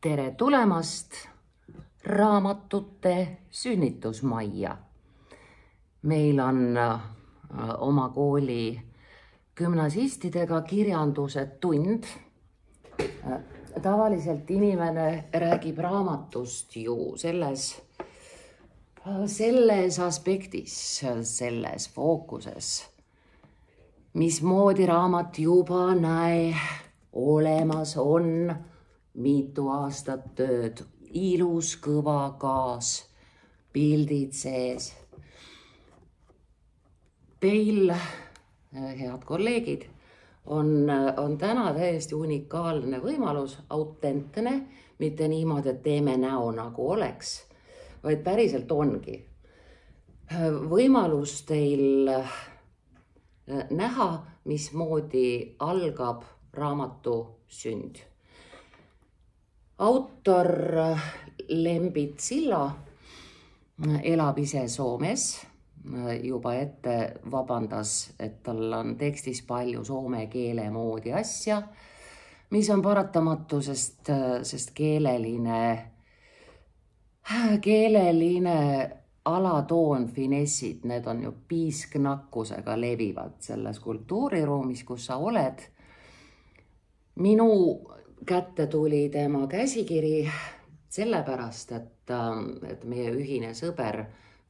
Tere tulemast raamatute sünnitusmajja. Meil on oma kooli gümnasistidega kirjanduse tund. Tavaliselt inimene räägib raamatust ju selles aspektis, selles fookuses, mismoodi raamat juba olemas on, mitu aastat tööd, ilus kõva kaas, pildid sees. Teil, head kolleegid, on täna täiesti unikaalne võimalus, autentne, mitte niimoodi, et teeme näo nagu oleks, vaid päriselt ongi. Võimalus teil näha, mismoodi algab raamatu sünd. Autor Lembit Silla elab ise Soomes, juba ette vabandas, et tal on tekstis palju soome keele moodi asja, mis on paratamatu, sest keeleline alatoon, finessid, need on ju piisknakkusega levivad selles kultuuriruumis, kus sa oled. Minu kätte tuli tema käsikiri sellepärast, et meie ühine sõber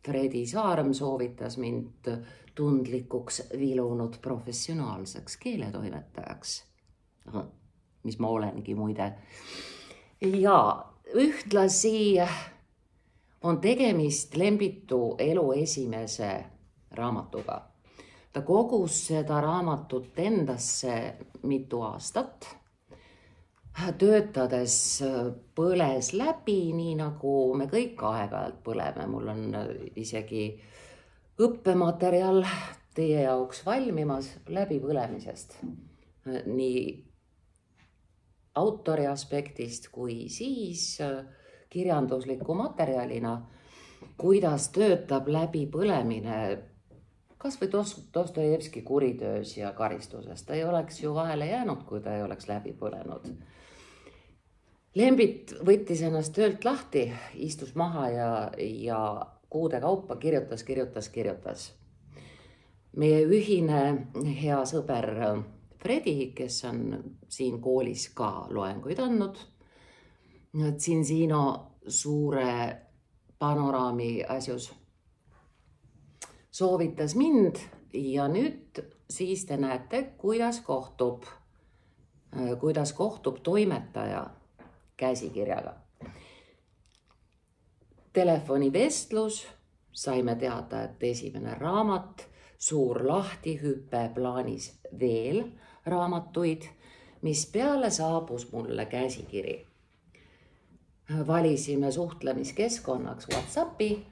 Fredi Saarem soovitas mind tundlikuks vilunud professionaalseks keeletoimetajaks, mis ma olengi muide. Ja ühtlasi on tegemist Lembitu elu esimese raamatuga. Ta kogus seda raamatut endasse mitu aastat. Töötades põles läbi, nii nagu me kõik aeg-ajalt põleme. Mul on isegi õppematerjal teie jaoks valmimas läbi põlemisest. Nii autori aspektist kui siis kirjandusliku materjalina, kuidas töötab läbi põlemine, kas või Dostojevski kuritöös ja karistusest. Ta ei oleks ju vahele jäänud, kui ta ei oleks läbi põlenud. Lembit võttis ennast töölt lahti, istus maha ja kuude kaupa kirjutas. Meie ühine hea sõber Fredi, kes on siin koolis ka loenguid andnud, Tsinsino suure panoraami asjus, soovitas mind ja nüüd siis te näete, kuidas kohtub toimetaja käsikirjaga. Telefonivestlus, saime teada, et esimene raamat, suur lahtihüpe, plaanis veel raamatuid, mis peale saabus mulle käsikiri. Valisime suhtlemiskeskkonnaks WhatsAppi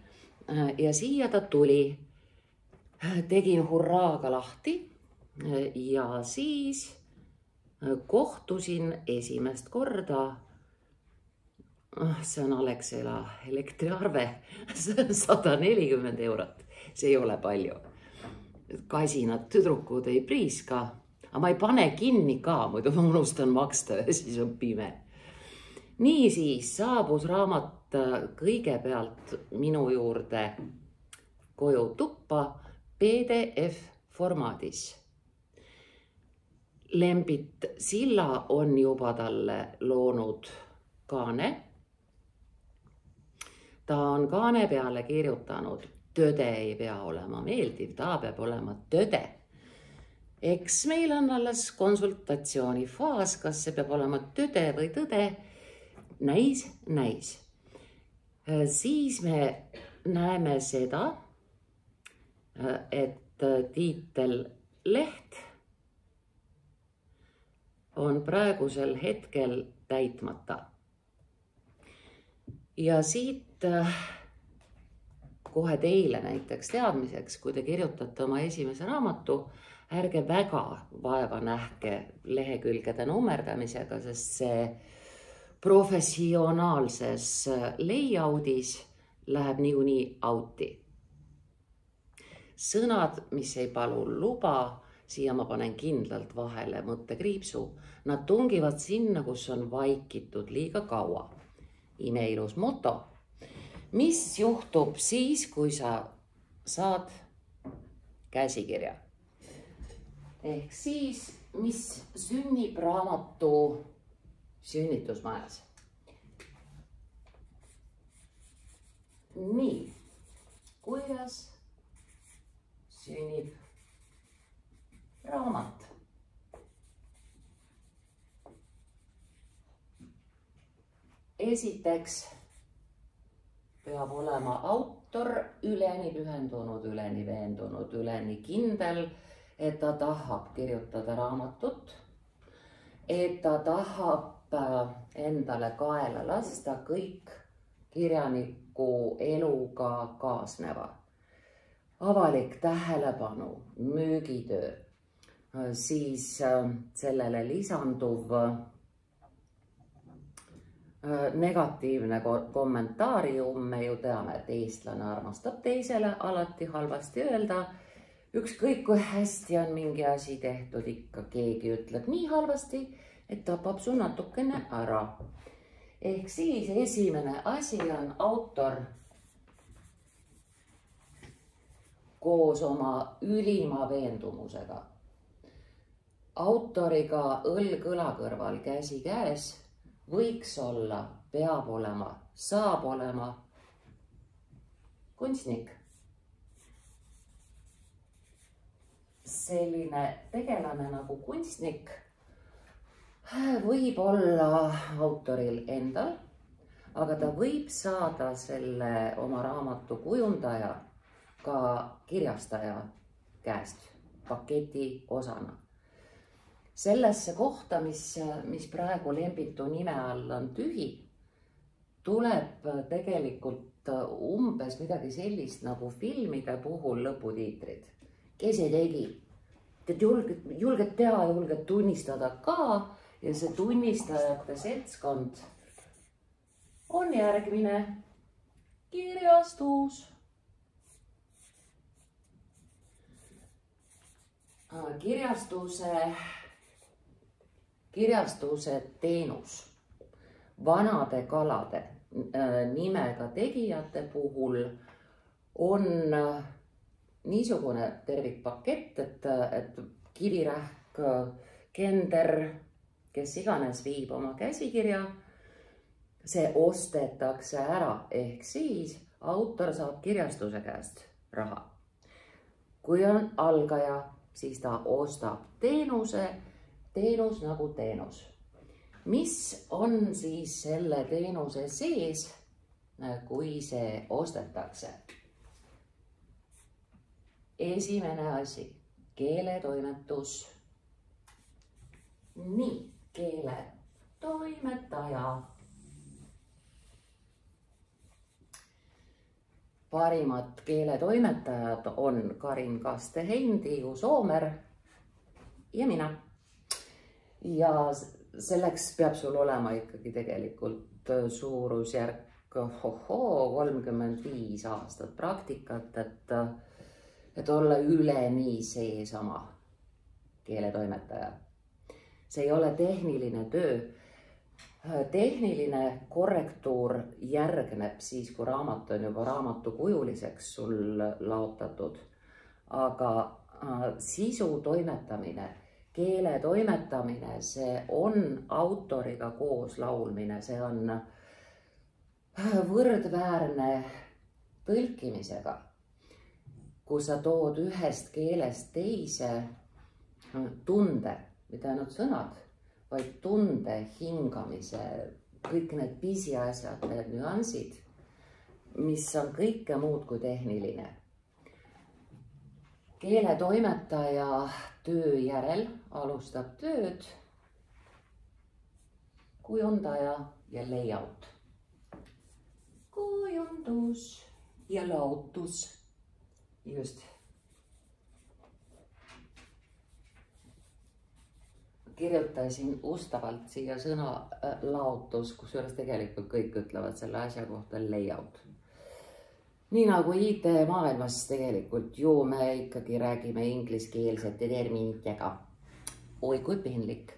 ja siia ta tuli. Tegin hurraaga lahti ja siis kohtusin esimest korda. See on Alexela elektriarve, 140 €. See ei ole palju. Kasinad tüdrukud ei priiska, aga ma ei pane kinni ka, muidu ma unustan maksta ja siis on pime. Niisiis saabus raamat kõigepealt minu juurde koju tuppa PDF formaadis. Lembit Silla on juba talle loonud kaane. Ta on kaane peale kirjutanud, tõde ei pea olema meeldiv, ta peab olema tõde. Eks meil on alles konsultatsiooni faas, kas see peab olema tõde või tõde. Näis. Siis me näeme seda, et tiitel leht on praegusel hetkel täitmata. Ja siit kohe teile näiteks teadmiseks, kui te kirjutate oma esimese raamatu, ärge väga vaeva nähke lehekülgede nummerdamisega, sest see professionaalses layoutis läheb niikuinii auti. Sõnad, mis ei palu luba, siia ma panen kindlalt vahele mõttekriipsu. Nad tungivad sinna, kus on vaikitud liiga kaua. Imeilus moto. Mis juhtub siis, kui sa saad käsikirja? Ehk siis, mis sünnib raamatu sünnitusmajas? Nii, kuidas sünnib raamat? Esiteks peab olema autor üleni pühendunud, üleni veendunud, üleni kindel, et ta tahab kirjutada raamatut, et ta tahab endale kaela lasta kõik kirjaniku eluga kaasneva. Avalik tähelepanu, müügitöö, siis sellele lisanduv negatiivne kommentaarium. Me ju teame, et eestlane armastab teisele alati halvasti öelda. Ükskõik kui hästi on mingi asi tehtud, ikka keegi ütleb nii halvasti, et tapab su natukene ära. Ehk siis esimene asi on autor koos oma ülima veendumusega. Autoriga õlg õla kõrval, käsi käes võiks olla, peab olema, saab olema kunstnik. Selline tegelane nagu kunstnik võib olla autoril endal, aga ta võib saada selle oma raamatu kujundaja ka kirjastaja käest paketi osana. Sellesse kohta, mis praegu Lembitu nime all on tühi, tuleb tegelikult umbes midagi sellist nagu filmide puhul lõputiitrid. Kes ei tegi? Julged teha, julged tunnistada ka. Ja see tunnistajate seltskond on järgmine kirjastus. Kirjastuse teenus vanade kalade nimega tegijate puhul on niisugune tervikpakett, et Kivirähk, Kender, kes iganes viib oma käsikirja, see ostetakse ära, ehk siis autor saab kirjastuse käest raha. Kui on algaja, siis ta ostab teenus nagu teenus. Mis on siis selle teenuse sees, kui see ostetakse? Esimene asi, keeletoimetus. Nii. Keeletoimetaja. Parimad keeletoimetajad on Karin Kaste-Hein, Tiiu Soomer ja mina. Ja selleks peab sul olema ikkagi tegelikult suurusjärk 35 aastat praktikat, et olla üleni seesama keeletoimetaja. See ei ole tehniline töö. Tehniline korrektuur järgneb siis, kui raamat on juba raamatukujuliseks sul laotatud. Aga sisu toimetamine, keele toimetamine, see on autoriga koos laulmine. See on võrdväärne tõlkimisega, kus sa tood ühest keelest teise tunde, mitte ainult sõnad, vaid tunde, hingamise, kõik need pisiasjad, need nüansid, mis on kõike muud kui tehniline. Keeletoimetaja töö järel alustab tööd kujundaja ja layout. Kujundus ja laotus. Just. Kirjutasin ustavalt siia sõna laotus, kusjuures tegelikult kõik ütlevad selle asja kohta layout. nii nagu IT-maailmas tegelikult ju me ikkagi räägime ingliskeelsete terminitega. Oi kui piinlik.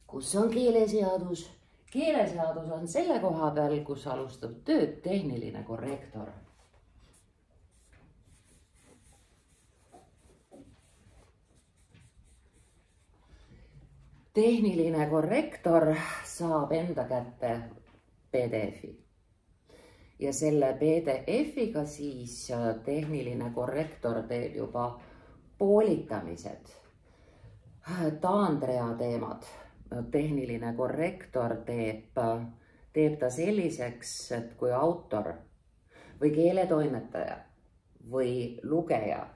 Kus on keeleseadus? Keeleseadus on selle koha peal, kus alustab tööd tehniline korrektor. Tehniline korrektor saab enda kätte PDF-i ja selle PDF-iga siis tehniline korrektor teeb juba poolitamised, taandrea teemad. Tehniline korrektor teeb ta selliseks, et kui autor või keeletoimetaja või lugeja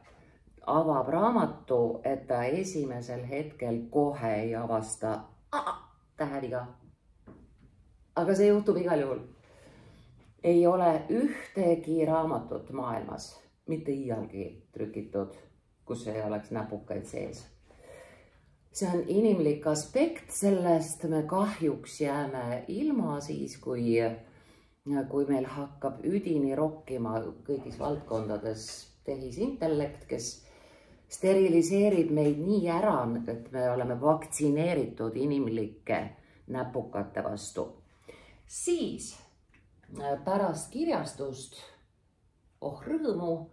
avab raamatu, et ta esimesel hetkel kohe ei avasta tähediga. Aga see juhtub igal juhul. Ei ole ühtegi raamatut maailmas, mitte iialgi trükitud, kus ei oleks näpukaid sees. See on inimlik aspekt, sellest me kahjuks jääme ilma siis, kui meil hakkab üdini rokkima kõigis valdkondades tehisintellekt, kes steriliseerib meid nii ära, et me oleme vaktsineeritud inimlike näpukate vastu. Siis pärast kirjastust, rõõmu,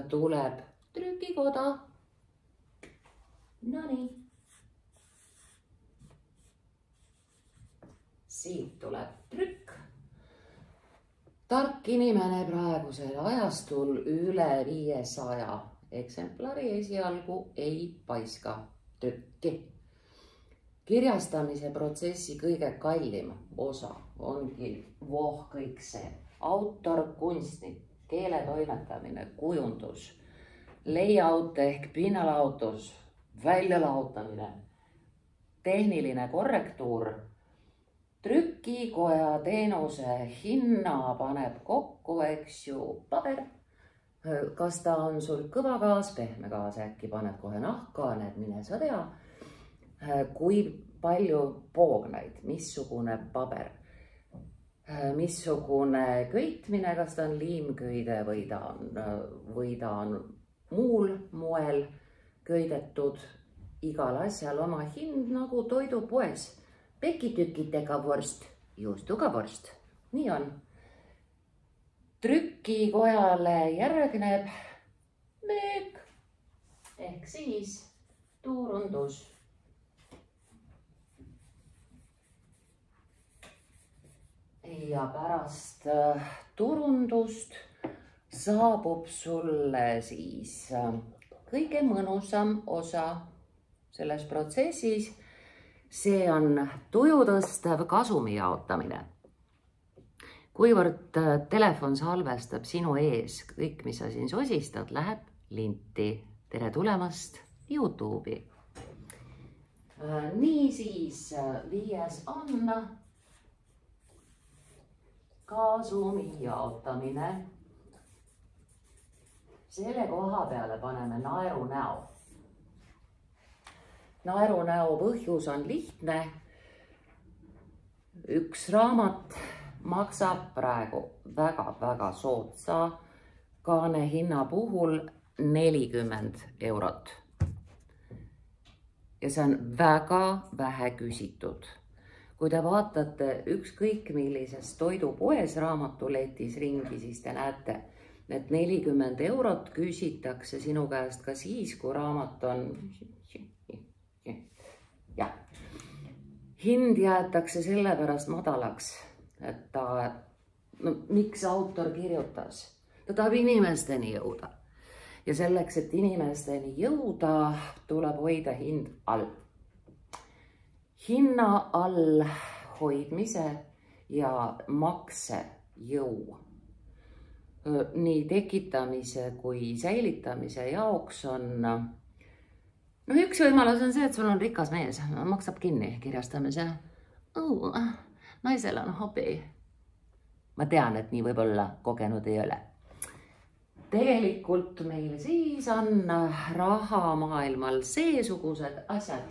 tuleb trükikoda. Nonii. Siit tuleb trükk. Tark inimene praegusel ajastul üle 500 eksemplari esialgu ei paiska trükki. Kirjastamise protsessi kõige kallim osa ongi kõik see. Autor, kunstnik, keeletoimetamine, kujundus, layout ehk pinnalaotus, väljalaotamine, tehniline korrektuur. Trükikoja teenuse hinna paneb kokku, eks ju, paber. Kas ta on sul kõva gaas, pehme gaas, äkki paned kohe nahka, mine sa tea. Kui palju poognaid, missugune paber, missugune köitmine, kas ta on liimköide või ta on muul moel köidetud. Igal asjal oma hind nagu toidupoes. Pekitükitega vorst, juustuga vorst. Nii on. Trükikojale järgneb müük ehk siis turundus. Ja pärast turundust saabub sulle siis kõige mõnusam osa selles protsessis. See on tuju tõstev kasumi jaotamine. Kuivõrd telefon salvestab sinu ees kõik, mis sa siin sosistad, läheb linti. Tere tulemast YouTube'i. Niisiis, 5. on kasumi jaotamine. Selle koha peale paneme naerunäo. Naerunäo põhjus on lihtne. Üks raamat maksab praegu väga soodsa kaanehinna puhul 40 eurot. Ja see on väga vähe küsitud. Kui te vaatate ükskõik millises toidupoes raamatuletis ringi, siis te näete, et 40 eurot küsitakse sinu käest ka siis, kui raamat on... Ja. Hind jäetakse sellepärast madalaks, et miks autor kirjutas? Ta tahab inimesteni jõuda. Ja selleks, et inimesteni jõuda, tuleb hoida hind all. Hinna all hoidmise ja makse jõu nii tekitamise kui säilitamise jaoks on... Üks võimalus on see, et sul on rikas mees, maksab kinni kirjastamise. Naisel on hobi. Ma tean, et nii võib-olla kogenud ei ole. Tegelikult meil siis on rahamaailmal seesugused asjad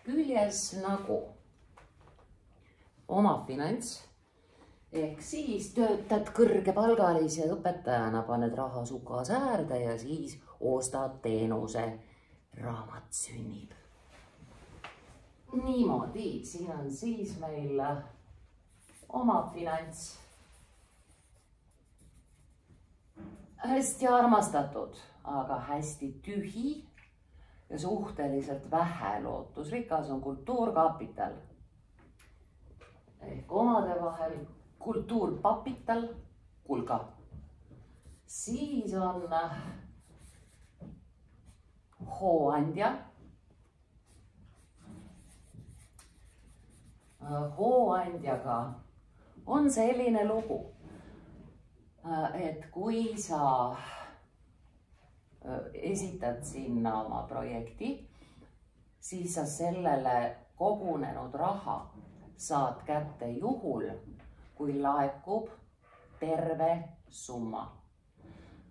küljes nagu oma finants, ehk siis töötad kõrgepalgalise õpetajana, paned raha suka säärde ja siis ostad teenuse. Raamat sünnib. Niimoodi, siin on siis meil oma finants. Hästi armastatud, aga hästi tühi ja suhteliselt vähe lootusrikas on kultuurkapital. Ehk omade vahel kultuurpapital, kulga. Siis on hooandja. Hooandjaga on selline lugu, et kui sa esitad sinna oma projekti, siis sa sellele kogunenud raha saad kätte juhul, kui laekub terve summa.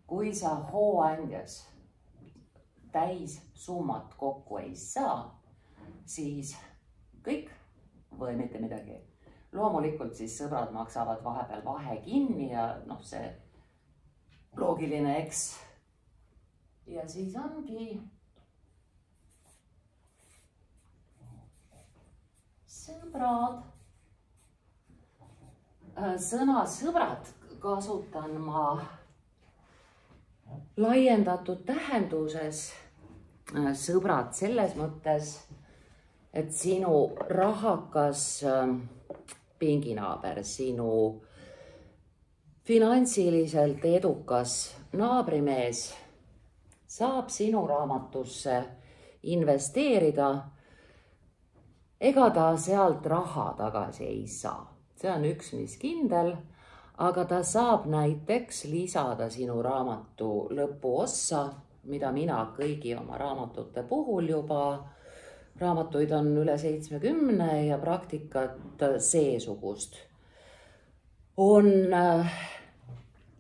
Kui sa hooandjas täis summat kokku ei saa, siis kõik või mitte midagi. Loomulikult siis sõbrad maksavad vahepeal vahe kinni ja noh, see loogiline, eks. Ja siis ongi sõbrad. Sõna sõbrad kasutan ma laiendatud tähenduses. Sõbrad selles mõttes, et sinu rahakas pinginaaber, sinu finantsiliselt edukas naabrimees saab sinu raamatusse investeerida. Ega ta sealt raha tagasi ei saa. See on üks, mis kindel, aga ta saab näiteks lisada sinu raamatu lõpuossa, mida mina kõigi oma raamatute puhul juba, raamatuid on üle 70 ja praktikat seesugust on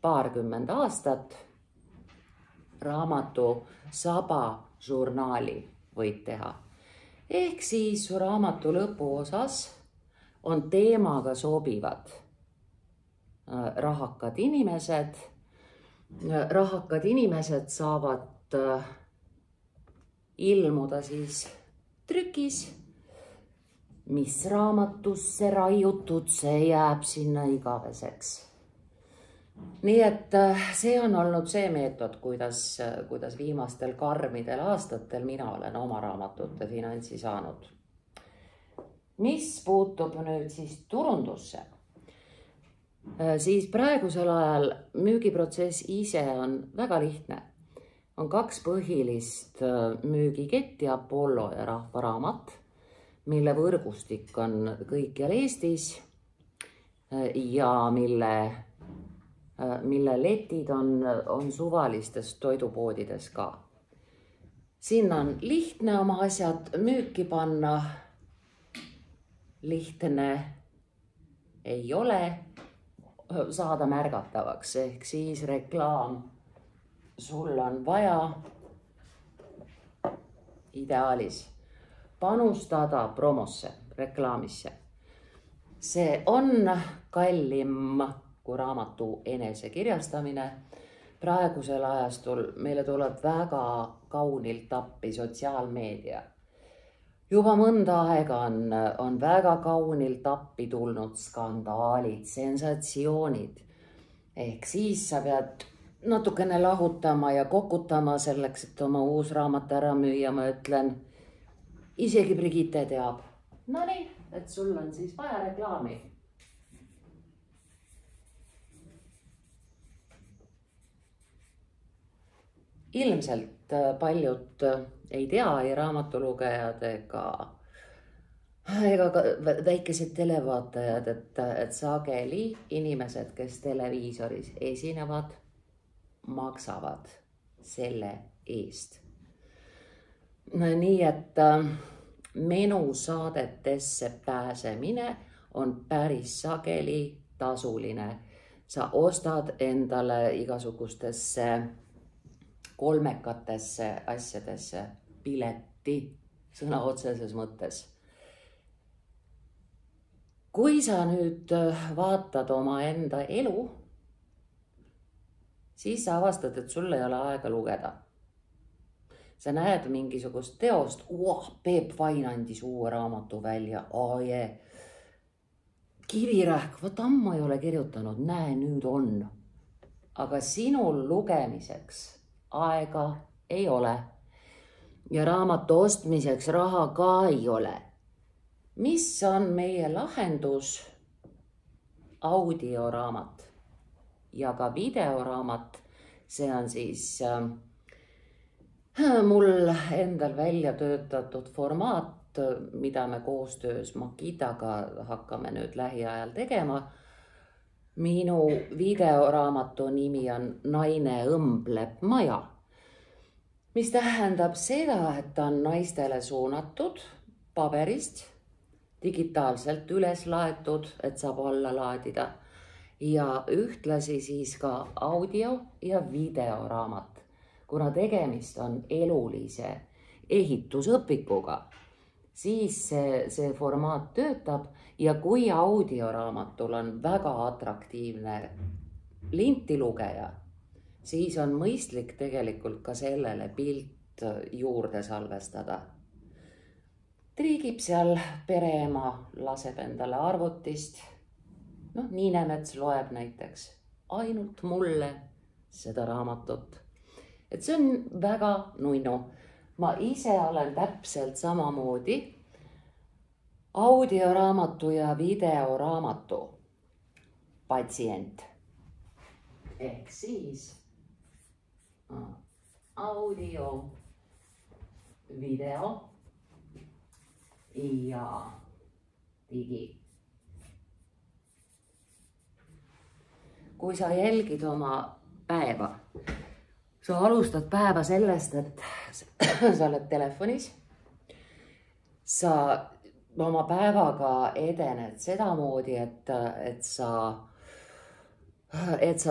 paarkümmend aastat. Raamatu saba žurnaali võid teha. Ehk siis su raamatu lõpuosas on teemaga sobivad rahakad inimesed. Rahakad inimesed saavad ilmuda siis trükis, mis raamatusse raiutud, see jääb sinna igaveseks. Nii et see on olnud see meetod, kuidas viimastel karmidel aastatel mina olen oma raamatute finantsi saanud. Mis puutub nüüd siis turundusse, siis praegusel ajal müügiprotsess ise on väga lihtne. On kaks põhilist müügiketti, Apollo ja Rahvaraamat, mille võrgustik on kõikjal Eestis ja mille letid on suvalistes toidupoodides ka. Sinna on lihtne oma asjad müüki panna. Lihtne ei ole saada märgatavaks, ehk siis reklaam. Sul on vaja ideaalis panustada promosse, reklaamisse. See on kallim kui raamatu enesekirjastamine. Praegusel ajastul meile tuleb väga kaunilt appi sotsiaalmeedia. Juba mõnda aega on väga kaunilt appi tulnud skandaalid, sensatsioonid. Ehk siis sa pead natukene lahutama ja kokutama selleks, et oma uus raamat ära müüa, ma ütlen, isegi Brigitte teab. No nii, et sul on siis vaja reklaami. Ilmselt paljud ei tea, ei raamatulugejad ega ka väikesed televaatajad, et sageli inimesed, kes televiisoris esinevad, maksavad selle eest. Nii et menusaadetesse pääsemine on päris sageli tasuline. Sa ostad endale igasugustesse kolmekatesse asjadesse pileti sõna otseses mõttes. kui sa nüüd vaatad oma enda elu, siis sa avastad, et sul ei ole aega lugeda. Sa näed mingisugust teost, Peep Vain andis uue raamatu välja, Kivirähk, vot ammu ei ole kirjutanud, näe, nüüd on. Aga sinul lugemiseks aega ei ole ja raamatu ostmiseks raha ka ei ole. Mis on meie lahendus? Audioraamat ja ka videoraamat. See on siis mul endal välja töötatud formaat, mida me koostöös Makitaga hakkame nüüd lähiajal tegema. Minu videoraamatu nimi on Naine õmbleb maja, mis tähendab seda, et ta on naistele suunatud paberist, digitaalselt üles laetud, et saab alla laadida ja ühtlasi siis ka audio- ja videoraamat, kuna tegemist on elulise ehitusõpikuga. Siis see formaat töötab ja kui audioraamatul on väga atraktiivne lintilugeja, siis on mõistlik tegelikult ka sellele pilt juurde salvestada. Triigib seal pereema, laseb endale arvutist. Niinemets loeb näiteks ainult mulle seda raamatut. Et see on väga nunnu. Ma ise olen täpselt samamoodi audioraamatu ja videoraamatu patsient. Ehk siis audio, video ja digi. Kui sa jälgid oma päeva, sa alustad päeva sellest, et sa oled telefonis. Sa oma päevaga edened sedamoodi, et sa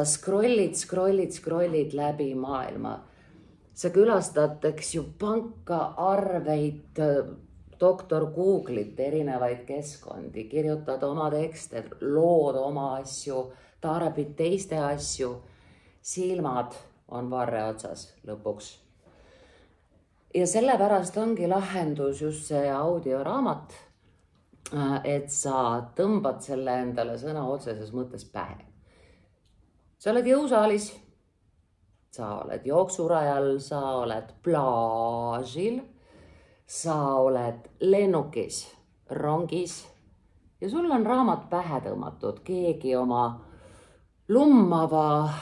scrollid läbi maailma. Sa külastad, eks ju, panka, arveid, doktor Google'it, erinevaid keskkondi, kirjutad oma tekste, lood oma asju, tarbid teiste asju, silmad on varre otsas lõpuks. Ja sellepärast ongi lahendus just see audioraamat, et sa tõmbad selle endale sõna otseses mõttes pähe. Sa oled jõusaalis, sa oled jooksurajal, sa oled plaažil, sa oled lennukis, rongis ja sul on raamat pähe tõmmatud, keegi oma lummava,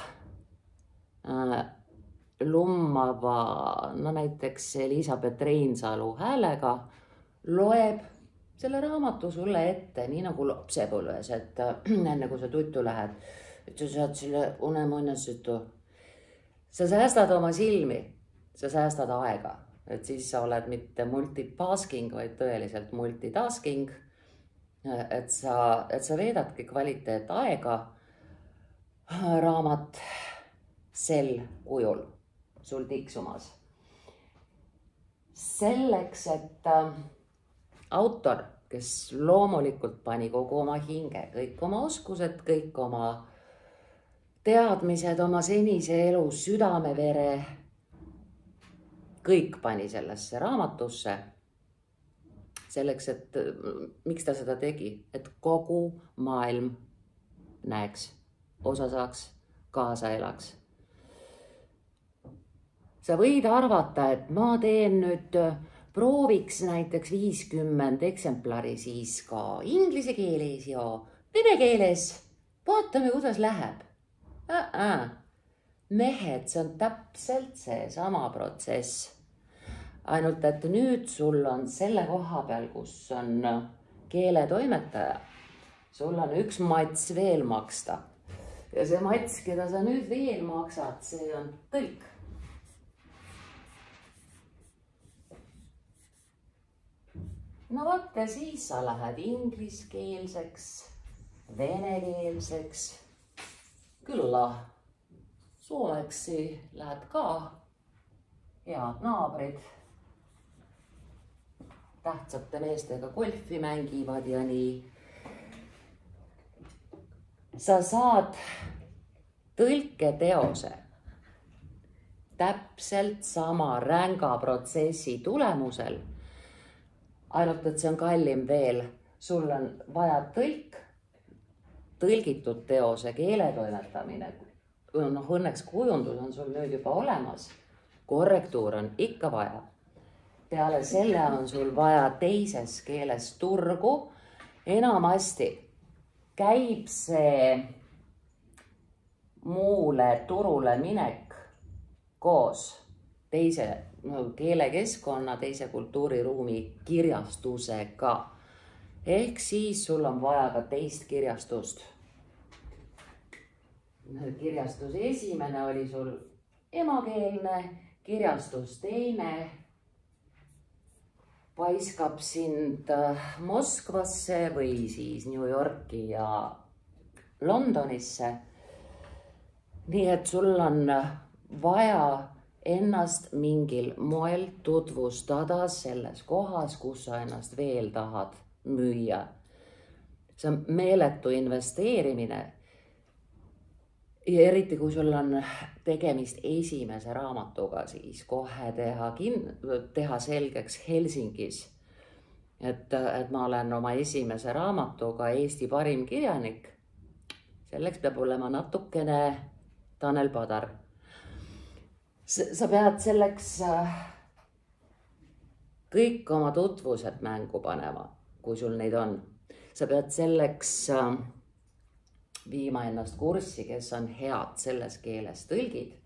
näiteks Elisabeth Reinsalu häälega loeb selle raamatu sulle ette, nii nagu lapsepõlves, et enne kui sa tuttu lähed, et sa saad selle unemuinasjutu. Sa säästad oma silmi, sa säästad aega, et siis sa oled mitte multitasking, vaid tõeliselt multitasking, et sa veedadki kvaliteet aega. Raamat sel kujul sul tiksumas. Selleks, et autor, kes loomulikult pani kogu oma hinge, kõik oma oskused, kõik oma teadmised, oma senise elu, südamevere, kõik pani sellesse raamatusse. Selleks, et miks ta seda tegi, et kogu maailm näeks, osa saaks, kaasa elaks. Sa võid arvata, et ma teen nüüd prooviks näiteks 50 eksemplari siis ka inglise keeles ja vene keeles. Vaatame, kuidas läheb. Mehed, see on täpselt see sama protsess. Ainult, et nüüd sul on selle koha peal, kus on keeletoimetaja. Sul on üks mats veel maksta. Ja see mats, keda sa nüüd veel maksad, see on tõlk. No vot, ja siis sa lähed ingliskeelseks, venekeelseks, külla Suomeksi lähed ka, head naabrid, tähtsate meestega golfi mängivad ja nii. sa saad tõlketeose täpselt sama ränga protsessi tulemusel, ainult et see on kallim veel. Sul on vaja tõlgitud teose keeletoimetamine. Noh, õnneks kujundus on sul nüüd juba olemas. Korrektuur on ikka vaja. Peale selle on sul vaja teises keeles turgu. Enamasti käib see muule turule minek koos teise keelekeskkonna, teise kultuuriruumi kirjastusega. Ehk siis sul on vaja ka teist kirjastust. Kirjastus esimene oli sul emakeelne, kirjastus teine paiskab sind Moskvasse või siis New Yorki ja Londonisse. Nii et sul on vaja ennast mingil moel tutvustada selles kohas, kus sa ennast veel tahad müüa. See on meeletu investeerimine. Ja eriti kui sul on tegemist esimese raamatuga, siis kohe teha selgeks Helsingis, et ma olen oma esimese raamatuga Eesti parim kirjanik. Selleks peab olema natukene Tanel Padar. Sa pead selleks kõik oma tutvused mängu panema, kui sul neid on. Sa pead selleks viima ennast kurssi, kes on head selles keeles tõlgid.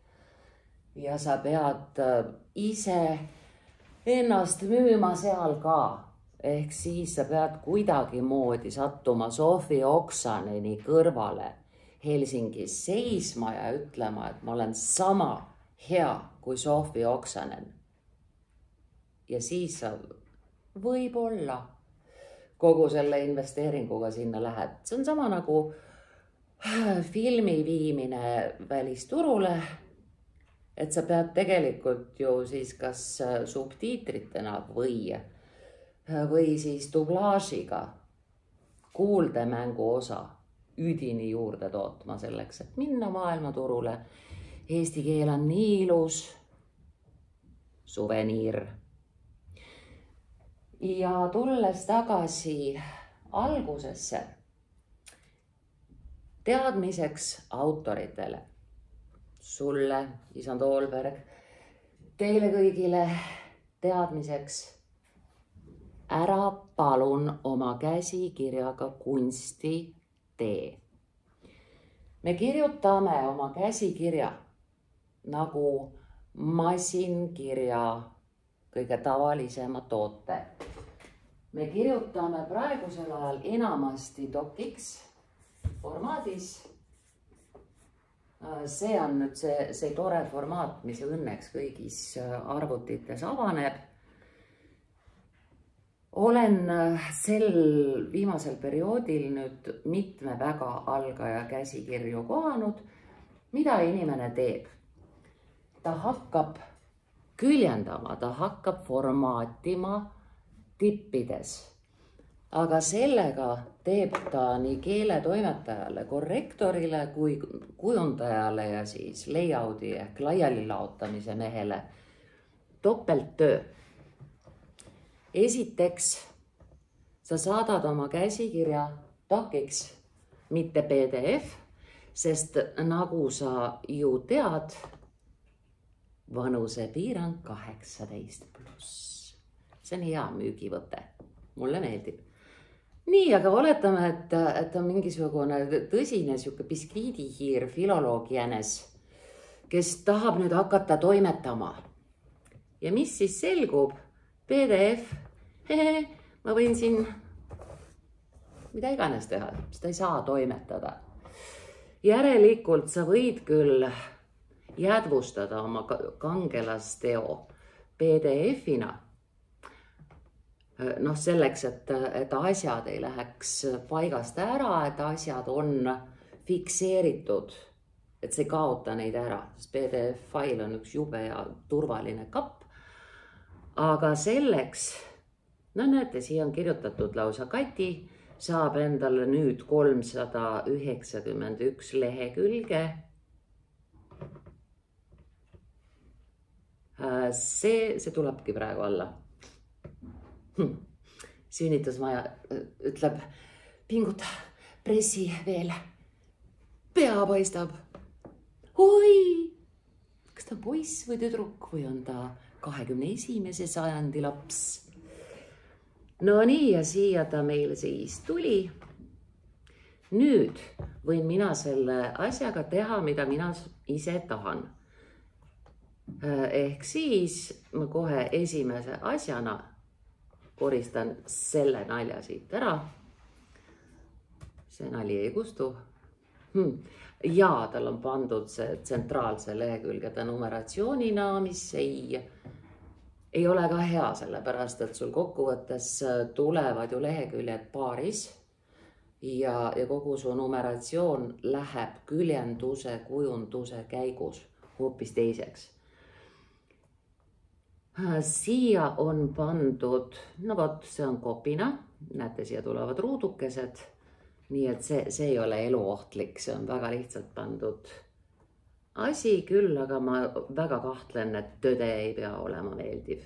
Ja sa pead ise ennast müüma seal ka. Ehk siis sa pead kuidagi moodi sattuma Sofi Oksaneni kõrvale Helsingis seisma ja ütlema, et ma olen sama hea kui Sofi Oksanen. Ja siis sa võib-olla kogu selle investeeringuga sinna lähed. See on sama nagu filmi viimine välisturule, et sa pead tegelikult ju siis kas subtiitritena või siis dublaažiga kuuldemängu osa üdini juurde tootma selleks, et minna maailmaturule. Eesti keel on nii ilus suveniir. Ja tulles tagasi algusesse, teadmiseks autoritele, sulle, isand Olberg, teile kõigile teadmiseks, ära palun oma käsikirjaga kunsti tee. Me kirjutame oma käsikirja nagu masinkirja kõige tavalisema toote. Me kirjutame praegusel ajal enamasti dokiks formaadis. See on nüüd see tore formaat, mis õnneks kõigis arvutites avaneb. Olen sel viimasel perioodil nüüd mitme väga algaja käsikirju kohanud. Mida inimene teeb? Ta hakkab küljendama, ta hakkab formaatima tippides. Aga sellega teeb ta nii keeletoimetajale, korrektorile kui kujundajale ja siis layout'i ehk laialilaotamise mehele topelttöö. Esiteks, sa saadad oma käsikirja dokiks, mitte PDF, sest nagu sa ju tead, vanusepiirang 18+. See on hea müügivõte. Mulle meeldib. Nii, aga oletame, et on mingisugune tõsine biskiidihiir filoloog jänes, kes tahab nüüd hakata toimetama. Ja mis siis selgub? PDF, ma võin siin mida iganes teha, seda ei saa toimetada. Järelikult sa võid küll jäädvustada oma kangelasteo PDF-ina. Selleks, et asjad ei läheks paigast ära, et asjad on fikseeritud, et see ei kaota neid ära, sest PDF-fail on üks jube ja turvaline kapp. Aga selleks, näete, siia on kirjutatud lausa Kati, saab endale nüüd 391 lehekülge. See tulebki praegu alla. Sünnitusmaja ütleb, pinguta, pressi veel. Pea paistab. Oi, kas ta poiss või tüdruk või on ta 21. sajandi laps? No nii, ja siia ta meil siis tuli. Nüüd võin mina selle asjaga teha, mida mina ise tahan. Ehk siis ma kohe esimese asjana koristan selle nalja siit ära. See nali ei kustu. Ja tal on pandud see tsentraalse lehekülgede numeratsioonina, mis ei ole ka hea, sellepärast et sul kokkuvõttes tulevad ju leheküljed paaris ja kogu su numeratsioon läheb küljenduse, kujunduse käigus hoopis teiseks. Siia on pandud, no vot, see on kopina, näete, siia tulevad ruudukesed, nii et see ei ole eluohtlik, see on väga lihtsalt pandud asi küll, aga ma väga kahtlen, et tõde ei pea olema meeldiv.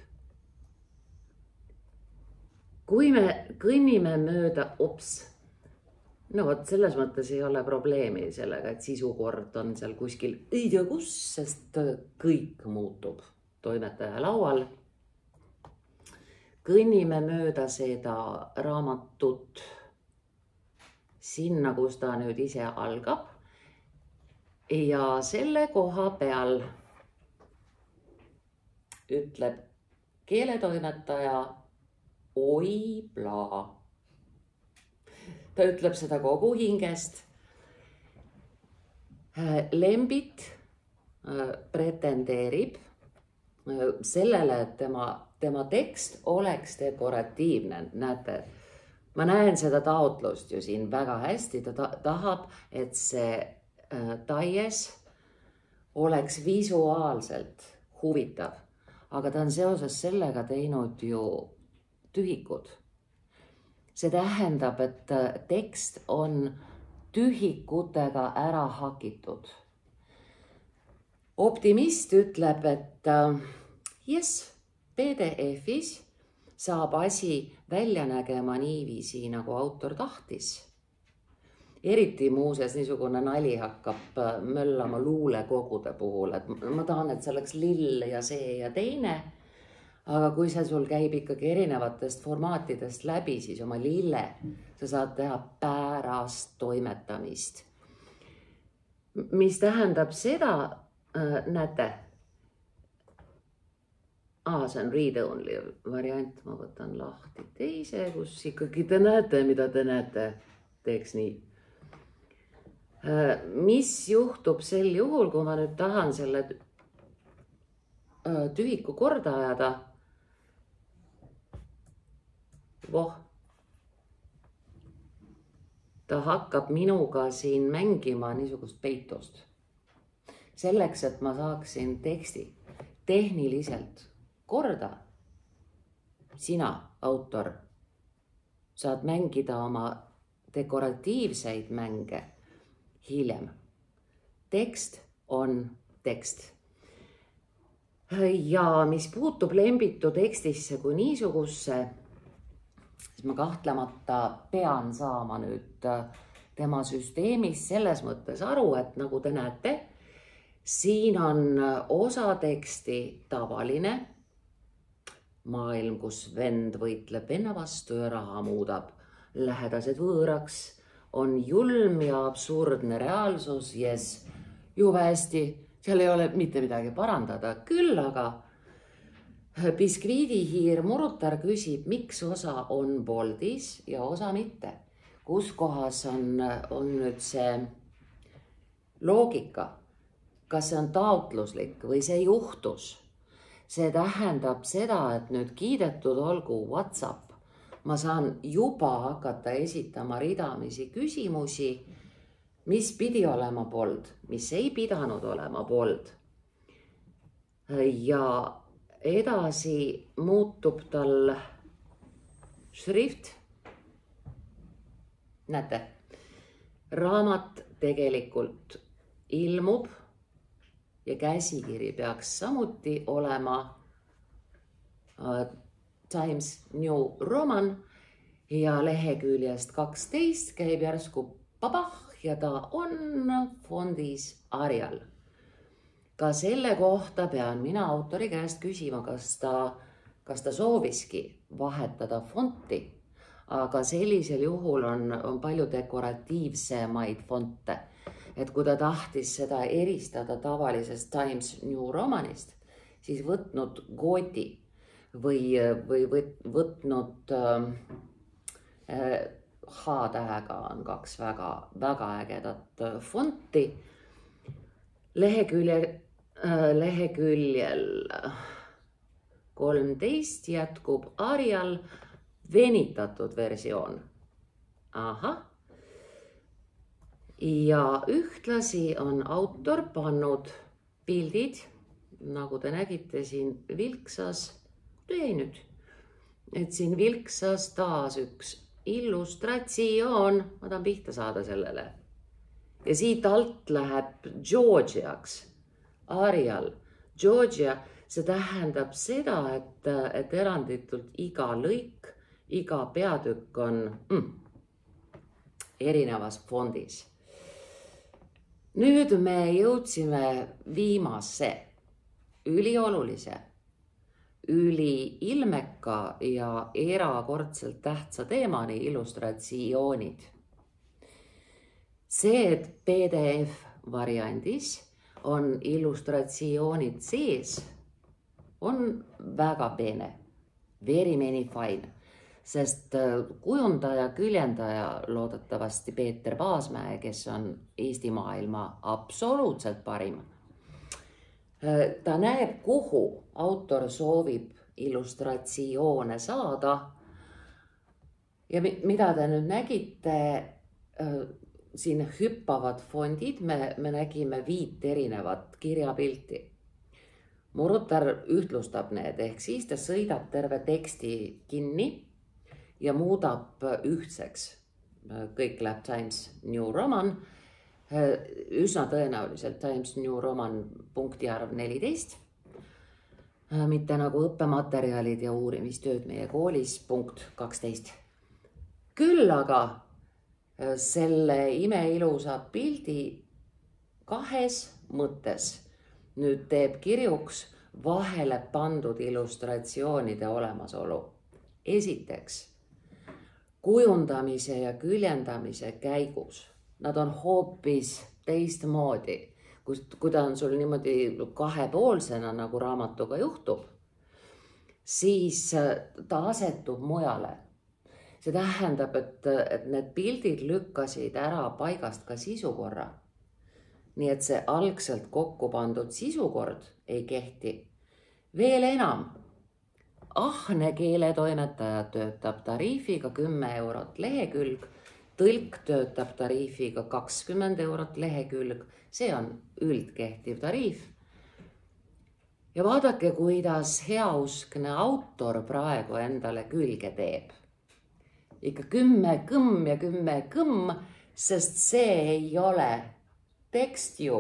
Kui me kõnnime mööda, no vot, selles mõttes ei ole probleemi sellega, et sisukord on seal kuskil ei tea kus, sest kõik muutub toimetaja laual. Kõnnime mööda seda raamatut sinna, kus ta nüüd ise algab. Ja selle koha peal ütleb keeletoimetaja oi plaa. Ta ütleb seda kogu hingest. Lembit pretendeerib sellele, et tema tekst oleks dekoratiivne. Näete, ma näen seda taotlust ju siin väga hästi. Ta tahab, et see taies oleks visuaalselt huvitav, aga ta on seoses sellega teinud ju tühikud. See tähendab, et tekst on tühikutega ära hakitud. Optimist ütleb, et PDF-is saab asi välja nägema niiviisi, nagu autor tahtis. Eriti muuseas niisugune nali hakkab möllama luulekogude puhul, et ma tahan, et see oleks lill ja see ja teine, aga kui see sul käib ikkagi erinevatest formaatidest läbi, siis oma lille sa saad teha pärast toimetamist. Mis tähendab seda, näete, see on read-only variant, ma võtan lahti teise, kus ikkagi te näete, mida te näete, teeks nii. Mis juhtub sel juhul, kui ma nüüd tahan selle tühiku korda ajada? Ta hakkab minuga siin mängima niisugust peitust. Selleks, et ma saaksin teksti tehniliselt korda, sina, autor, saad mängida oma dekoratiivseid mänge hiljem. Tekst on tekst. Ja mis puutub Lembitu tekstisse kui niisugusse, siis ma kahtlemata pean saama nüüd tema süsteemis selles mõttes aru, et nagu te näete, siin on osa teksti tavaline maailm, kus vend võitleb venna vastu ja raha muudab lähedased võõraks, on julm ja absurdne reaalsus, jube hästi, seal ei ole mitte midagi parandada, küll aga biskviidihiir Murutar küsib, miks osa on boldis ja osa mitte. Kus kohas on nüüd see loogika? Kas see on taotluslik või see juhtus? See tähendab seda, et nüüd kiidetud olgu WhatsApp. Ma saan juba hakata esitama ridamisi küsimusi, mis pidi olema bold, mis ei pidanud olema bold. Ja edasi muutub tal šrift näete, raamat tegelikult ilmub ja käsikiri peaks samuti olema Times New Roman ja leheküljest 12 käib järsku pabah ja ta on fondis Arial. Ka selle kohta pean mina autori käest küsima, kas ta sooviski vahetada fonti, aga sellisel juhul on palju dekoratiivsemaid fonte. Et kui ta tahtis seda eristada tavalisest Times New Romanist, siis võtnud Gooti või võtnud H-tähega on 2 väga ägedat fonti. Leheküljel 13 jätkub Arial venitatud versioon. Ahah. Ja ühtlasi on autor pannud pildid, nagu te nägite siin vilksas, nüüd, et siin vilksas taas üks illustratsioon, ma tahan pihta saada sellele. Ja siit alt läheb Georgiaks, Arial, Georgia, see tähendab seda, et eranditult iga lõik, iga peatükk on erinevas fondis. Nüüd me jõudsime viimase, üliolulise, üliilmeka ja erakordselt tähtsa teemani illustratsioonid. See, et PDF variandis on illustratsioonid sees, on väga peene, very many fine, sest kujundaja, küljendaja loodetavasti Peeter Paasmäe, kes on Eesti maailma absoluutselt parim. Ta näeb, kuhu autor soovib illustratsioone saada. Ja mida te nüüd nägite, siin hüppavad fondid, me nägime 5 erinevat kirjapilti. Murutar ühtlustab need, ehk siis ta sõidab terve teksti kinni ja muudab ühtseks. Kõik läheb Times New Roman, üsna tõenäoliselt Times New Roman punktiarv 14, mitte nagu õppematerjalid ja uurimistööd meie koolis punkt 12. Küll aga selle imeilusa pildi 2 mõttes nüüd teeb kirjuks vahele pandud illustratsioonide olemasolu. Esiteks, kujundamise ja küljendamise käigus nad on hoopis teistmoodi, kui ta on sul niimoodi kahepoolsena, nagu raamatuga juhtub, siis ta asetub mujale. See tähendab, et need pildid lükkasid ära paigast ka sisukorra. Nii et see algselt kokku pandud sisukord ei kehti. Veel enam, ahne keeletoimetaja töötab tariifiga 10 eurot lehekülg, tõlk töötab tariifiga 20 eurot lehekülg, see on üldkehtiv tariif. Ja vaadake, kuidas heauskne autor praegu endale külge teeb. Ikka 10 kõmm ja 10 kõmm, sest see ei ole tekst ju.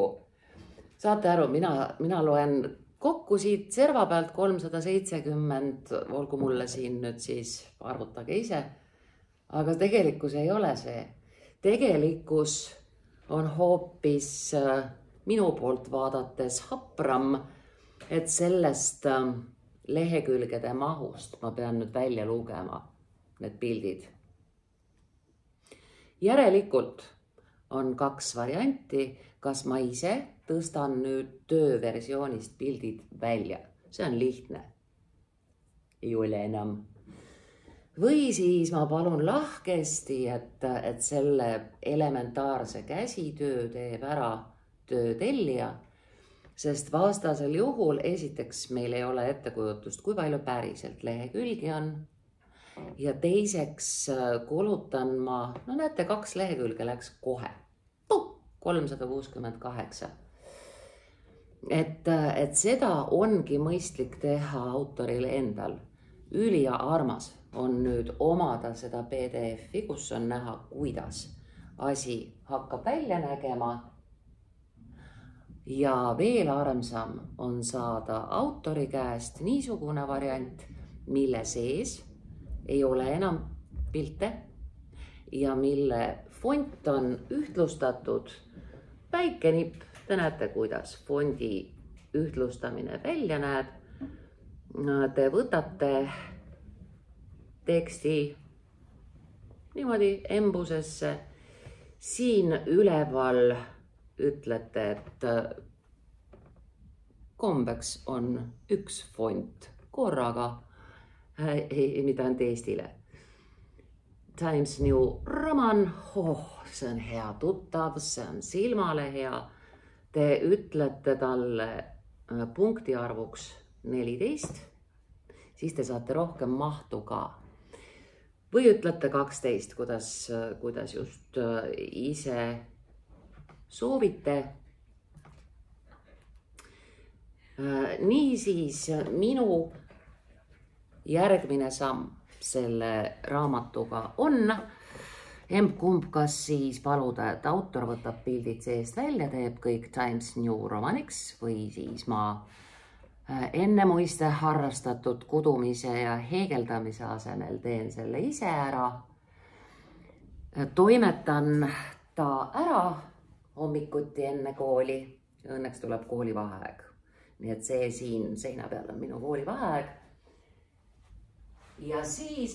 Saate aru, mina loen kokku siit serva pealt 370, olgu mulle siin nüüd siis arvutage ise. Aga tegelikkus ei ole see. Tegelikkus on hoopis minu poolt vaadates hapram, et sellest lehekülgede mahust ma pean nüüd välja lugema need pildid. Järelikult on 2 varianti, kas ma ise tõstan nüüd tööversioonist pildid välja. See on lihtne. Ei ole enam. Või siis ma palun lahkesti, et selle elementaarse käsitöö teeb ära töötellija, sest vastasel juhul esiteks meil ei ole ettekujutust, kui palju päriselt lehekülgi on. Ja teiseks kulutan ma, no näete, 2 lehekülge läks kohe. 368. Et seda ongi mõistlik teha autorile endal. Ülia armas. on nüüd omada seda PDF-i, kus on näha, kuidas asi hakkab välja nägema. Ja veel armsam on saada autori käest niisugune variant, mille sees ei ole enam pilte ja mille font on ühtlustatud. Väike nipp, te näete, kuidas fondi ühtlustamine välja näeb. Te võtate teksti niimoodi embusesse. Siin üleval ütlete, et kombeks on üks font korraga, mida on Eestile. Times New Roman, see on hea tuttav, see on silmale hea. Te ütlete talle punkti arvuks 14, siis te saate rohkem mahtu ka. Või ütlete 12, kuidas just ise soovite. Niisiis minu järgmine samm selle raamatuga on emb-kumb, kas siis paluda, et autor võtab pildid seest välja, teeb kõik Times New Romaniks või siis ma ennemuiste harrastatud kudumise ja heegeldamise asemel teen selle ise ära. Toimetan ta ära hommikuti enne kooli. Õnneks tuleb koolivaheaeg. Nii et see siin seina peal on minu koolivaheaeg. Ja siis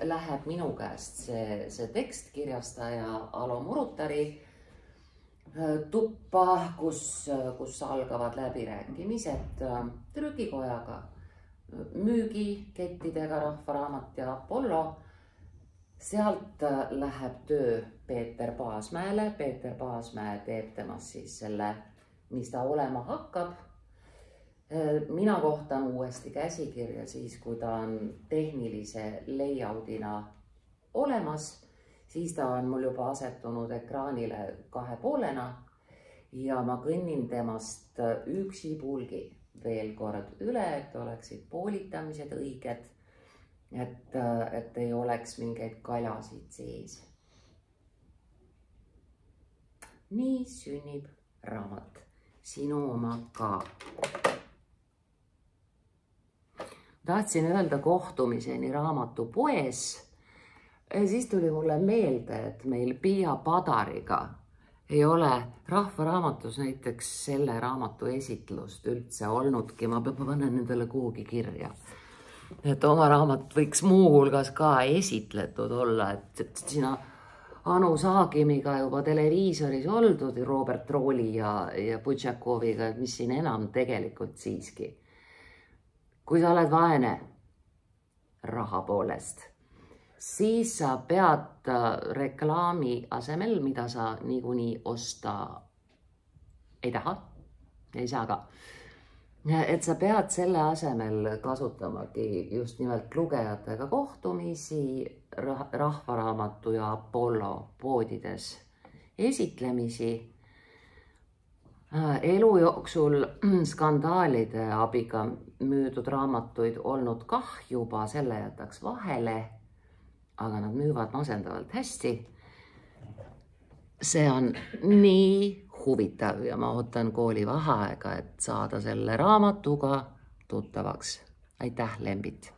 läheb minu käest see tekstkirjastaja Alo Murutari tuppa, kus algavad läbirääkimised trükikojaga, müügikettidega Rahvaraamat ja Apollo. Sealt läheb töö Peeter Paasmäele. Peeter Paasmäe teeb temast siis selle, mis ta olema hakkab. Mina kohtan uuesti käsikirja siis, kui ta on tehnilise layoutina olemas, siis ta on mul juba asetunud ekraanile 2 poolena ja ma kõnnin temast üksipulgi veel kord üle, et oleksid poolitamised õiged, et ei oleks mingeid kaljasid sees. Nii sünnib raamat, sinu oma ka. Tahtsin öelda kohtumiseni raamatupoes. Siis tuli mulle meelde, et meil Pia Padariga ei ole Rahvaraamatus näiteks selle raamatu esitlust üldse olnudki. Ma panen nendele kuhugi kirja. Et oma raamat võiks muu hulgas ka esitletud olla, et sina Anu Saagimiga juba televiisoris oldud, Robert Rooli ja Butšakoviga, mis siin enam tegelikult siiski. Kui sa oled vaene raha poolest, siis sa pead reklaami asemel, mida sa niikuinii osta ei taha, ei saa ka. Et sa pead selle asemel kasutamagi just nimelt lugejatega kohtumisi Rahvaraamatu ja Apollo poodides esitlemisi. Elu jooksul skandaalide abiga müüdud raamatuid olnud kah juba, selle jätaks vahele, aga nad müüvad masendavalt hästi. See on nii huvitav ja ma ootan koolivaheaega, et saada selle raamatuga tuttavaks. Aitäh, Lembit!